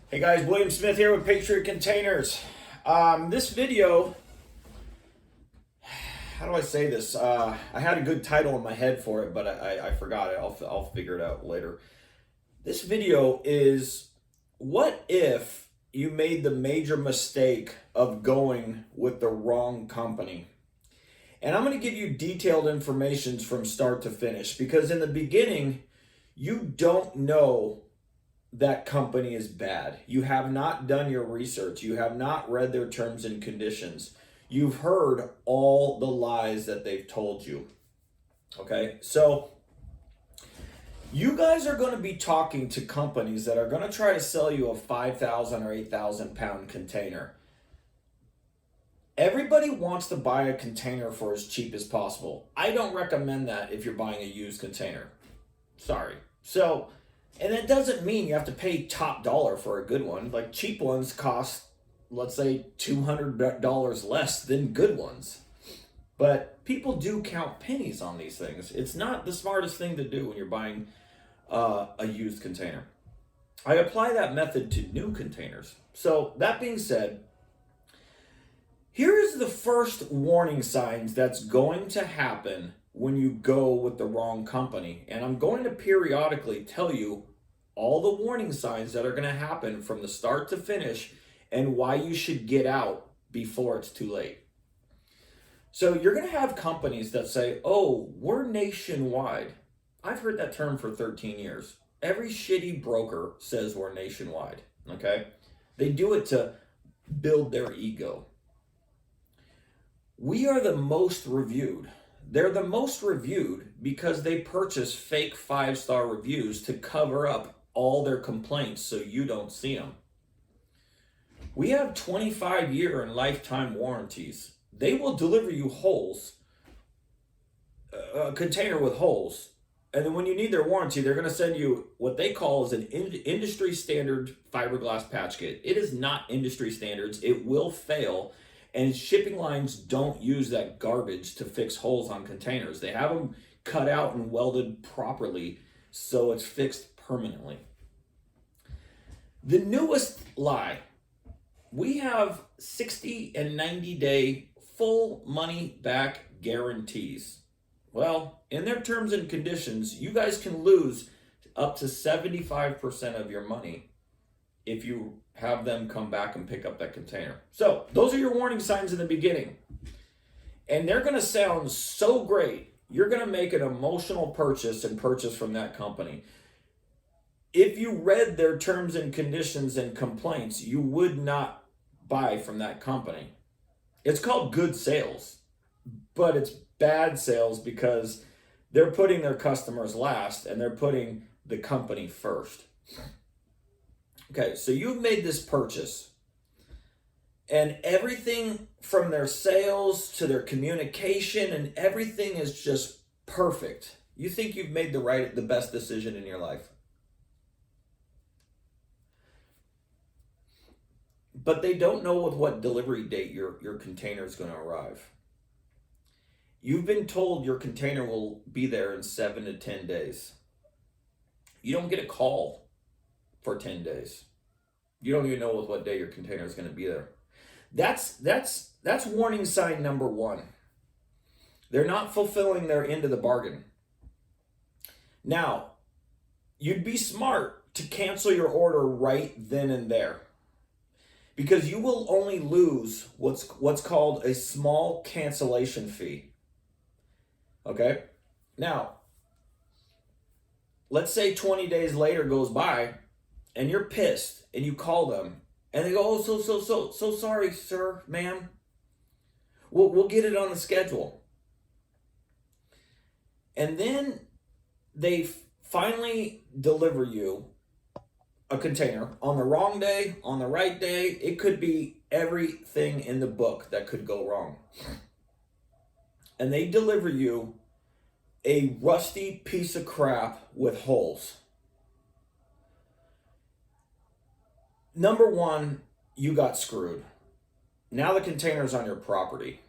Hey guys, William Smith here with Patriot Containers. This video, how do I say this? I had a good title in my head for it, but I forgot it. I'll figure it out later. This video is, what if you made the major mistake of going with the wrong company? And I'm going to give you detailed information from start to finish, because in the beginning, you don't know that company is bad. You have not done your research. You have not read their terms and conditions. You've heard all the lies that they've told you. Okay, so you guys are going to be talking to companies that are going to try to sell you a 5,000 or 8,000 pound container. Everybody wants to buy a container for as cheap as possible. I don't recommend that if you're buying a used container. Sorry. So, and that doesn't mean you have to pay top dollar for a good one. Like, cheap ones cost, let's say, $200 less than good ones. But people do count pennies on these things. It's not the smartest thing to do when you're buying a used container. I apply that method to new containers. So that being said, here is the first warning signs that's going to happen when you go with the wrong company. And I'm going to periodically tell you all the warning signs that are going to happen from the start to finish and why you should get out before it's too late. So you're going to have companies that say, oh, we're nationwide. I've heard that term for 13 years. Every shitty broker says we're nationwide, okay? They do it to build their ego. We are the most reviewed. They're the most reviewed because they purchase fake 5-star reviews to cover up all their complaints so you don't see them. We have 25-year and lifetime warranties. They will deliver you holes, a container with holes. And then when you need their warranty, they're going to send you what they call is an industry standard fiberglass patch kit. It is not industry standards. It will fail. And shipping lines don't use that garbage to fix holes on containers. They have them cut out and welded properly so it's fixed permanently. The newest lie, we have 60 and 90-day full money back guarantees. Well, in their terms and conditions, you guys can lose up to 75% of your money if you have them come back and pick up that container. So those are your warning signs in the beginning. And they're going to sound so great. You're going to make an emotional purchase and purchase from that company. If you read their terms and conditions and complaints, you would not buy from that company. It's called good sales, but it's bad sales because they're putting their customers last and they're putting the company first. Okay, so you've made this purchase, and everything from their sales to their communication and everything is just perfect. You think you've made the best decision in your life. But they don't know with what delivery date your container is going to arrive. You've been told your container will be there in 7 to 10 days. You don't get a call for 10 days. You don't even know with what day your container is going to be there. That's warning sign number one. They're not fulfilling their end of the bargain. Now, you'd be smart to cancel your order right then and there, because you will only lose what's called a small cancellation fee. Okay? Now, let's say 20 days later goes by and you're pissed and you call them and they go, oh, so sorry, sir, ma'am. We'll get it on the schedule. And then they finally deliver you a container on the wrong day, on the right day. It could be everything in the book that could go wrong. And they deliver you a rusty piece of crap with holes. Number one, you got screwed. Now the container's on your property.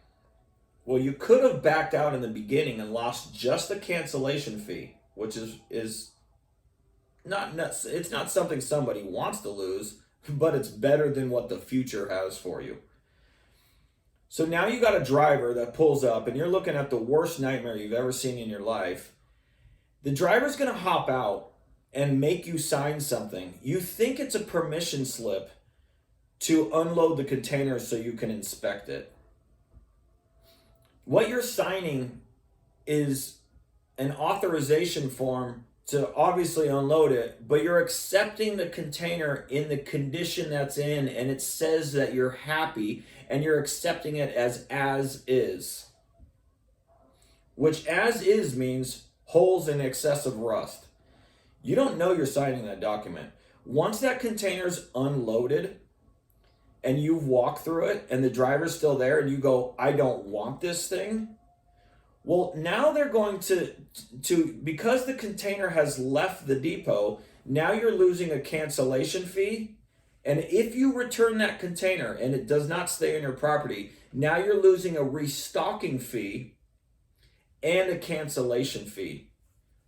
Well, you could have backed out in the beginning and lost just the cancellation fee, which is not nuts. It's not something somebody wants to lose, but it's better than what the future has for you. So now you got a driver that pulls up and you're looking at the worst nightmare you've ever seen in your life. The driver's going to hop out and make you sign something. You think it's a permission slip to unload the container so you can inspect it. What you're signing is an authorization form to obviously unload it, but you're accepting the container in the condition that's in, and it says that you're happy and you're accepting it as is. Which as is means holes in excessive rust. You don't know you're signing that document. Once that container's unloaded and you've walked through it and the driver's still there and you go, I don't want this thing. Well, now they're going to because the container has left the depot, now you're losing a cancellation fee. And if you return that container and it does not stay on your property, now you're losing a restocking fee and a cancellation fee,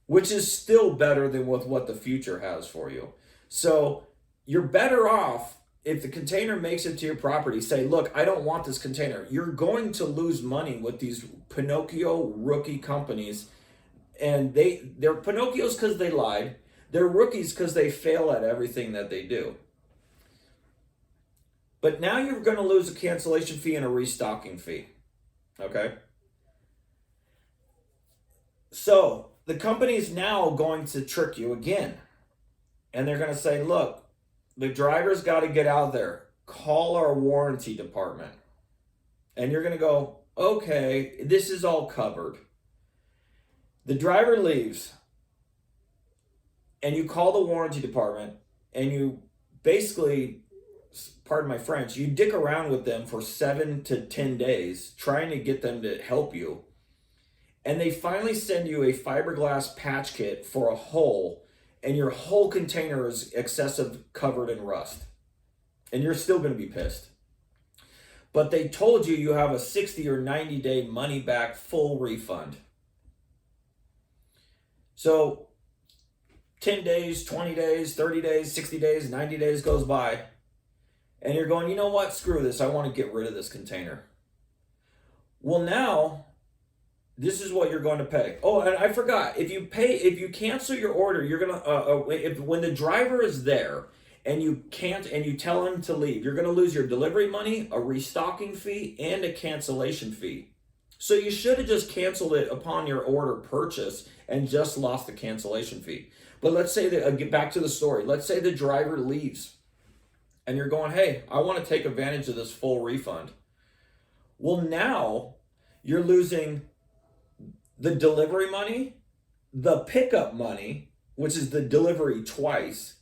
which is still better than what the future has for you. So you're better off if the container makes it to your property, say, look, I don't want this container. You're going to lose money with these Pinocchio rookie companies. And they're Pinocchios because they lied. They're rookies because they fail at everything that they do. But now you're going to lose a cancellation fee and a restocking fee. Okay? So the company's now going to trick you again. And they're going to say, look, the driver's got to get out there. Call our warranty department. And you're going to go, okay, this is all covered. The driver leaves. And you call the warranty department. And you basically, pardon my French, you dick around with them for 7 to 10 days trying to get them to help you. And they finally send you a fiberglass patch kit for a hole, and your whole container is excessive covered in rust. And you're still going to be pissed. But they told you you have a 60 or 90 day money back full refund. So 10 days, 20 days, 30 days, 60 days, 90 days goes by. And you're going, you know what? Screw this. I want to get rid of this container. Well, now this is what you're going to pay. Oh, and I forgot. If you cancel your order, you're gonna when the driver is there and you tell him to leave, you're gonna lose your delivery money, a restocking fee, and a cancellation fee. So you should have just canceled it upon your order purchase and just lost the cancellation fee. But let's say that get back to the story. Let's say the driver leaves, and you're going, hey, I want to take advantage of this full refund. Well, now you're losing the delivery money, the pickup money, which is the delivery twice,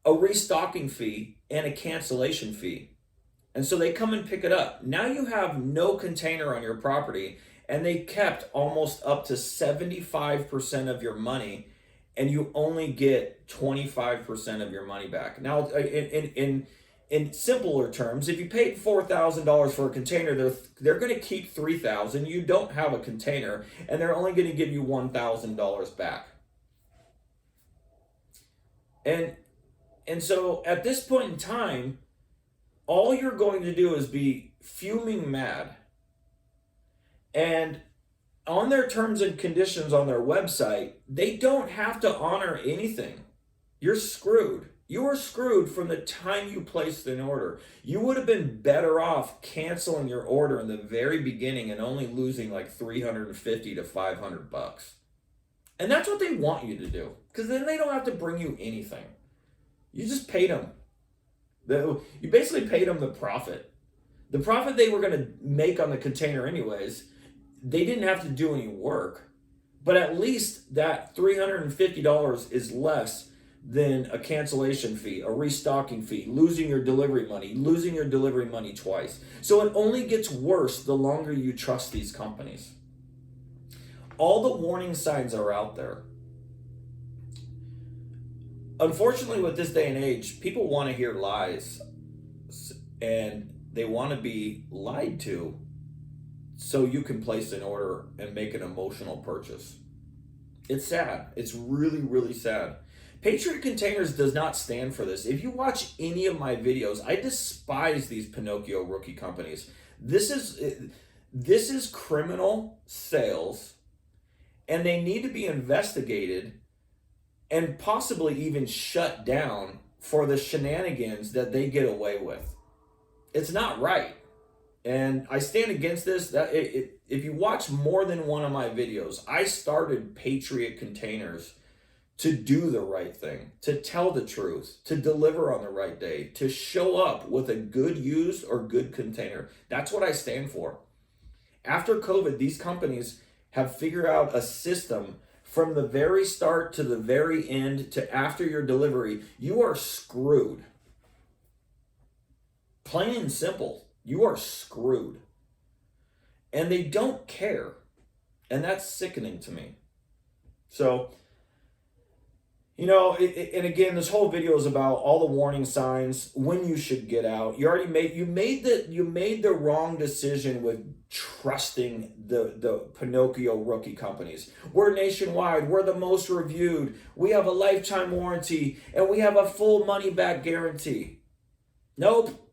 a restocking fee, and a cancellation fee. And so they come and pick it up. Now you have no container on your property, and they kept almost up to 75% of your money, and you only get 25% of your money back. Now, in simpler terms, if you paid $4,000 for a container, they're going to keep $3,000. You don't have a container, and they're only going to give you $1,000 back. And so at this point in time, all you're going to do is be fuming mad. And on their terms and conditions on their website, they don't have to honor anything. You're screwed. You were screwed from the time you placed an order. You would have been better off canceling your order in the very beginning and only losing like $350 to $500. And that's what they want you to do, because then they don't have to bring you anything. You just paid them. You basically paid them the profit. The profit they were going to make on the container anyways. They didn't have to do any work. But at least that $350 is less than a cancellation fee, a restocking fee, losing your delivery money twice. So it only gets worse the longer you trust these companies. All the warning signs are out there. Unfortunately, with this day and age, people want to hear lies, and they want to be lied to so you can place an order and make an emotional purchase. It's sad. It's really, really sad. Patriot Containers does not stand for this. If you watch any of my videos, I despise these Pinocchio rookie companies. This is criminal sales, and they need to be investigated and possibly even shut down for the shenanigans that they get away with. It's not right. And I stand against this. If you watch more than one of my videos, I started Patriot Containers to do the right thing, to tell the truth, to deliver on the right day, to show up with a good used or good container. That's what I stand for. After COVID, these companies have figured out a system from the very start to the very end to after your delivery. You are screwed. Plain and simple. You are screwed. And they don't care. And that's sickening to me. So, and again, this whole video is about all the warning signs, when you should get out. You made the wrong decision with trusting the Pinocchio rookie companies. We're nationwide, we're the most reviewed, we have a lifetime warranty, and we have a full money back guarantee. Nope.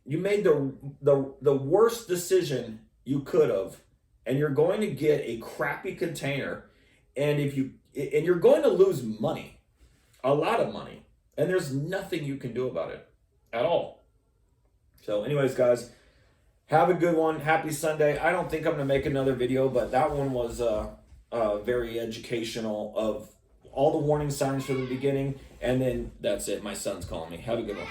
You made the worst decision you could have, and you're going to get a crappy container, and you're going to lose money, a lot of money, and there's nothing you can do about it at all. So anyways, guys, have a good one. Happy Sunday. I don't think I'm going to make another video, but that one was very educational, of all the warning signs from the beginning, and then that's it. My son's calling me. Have a good one.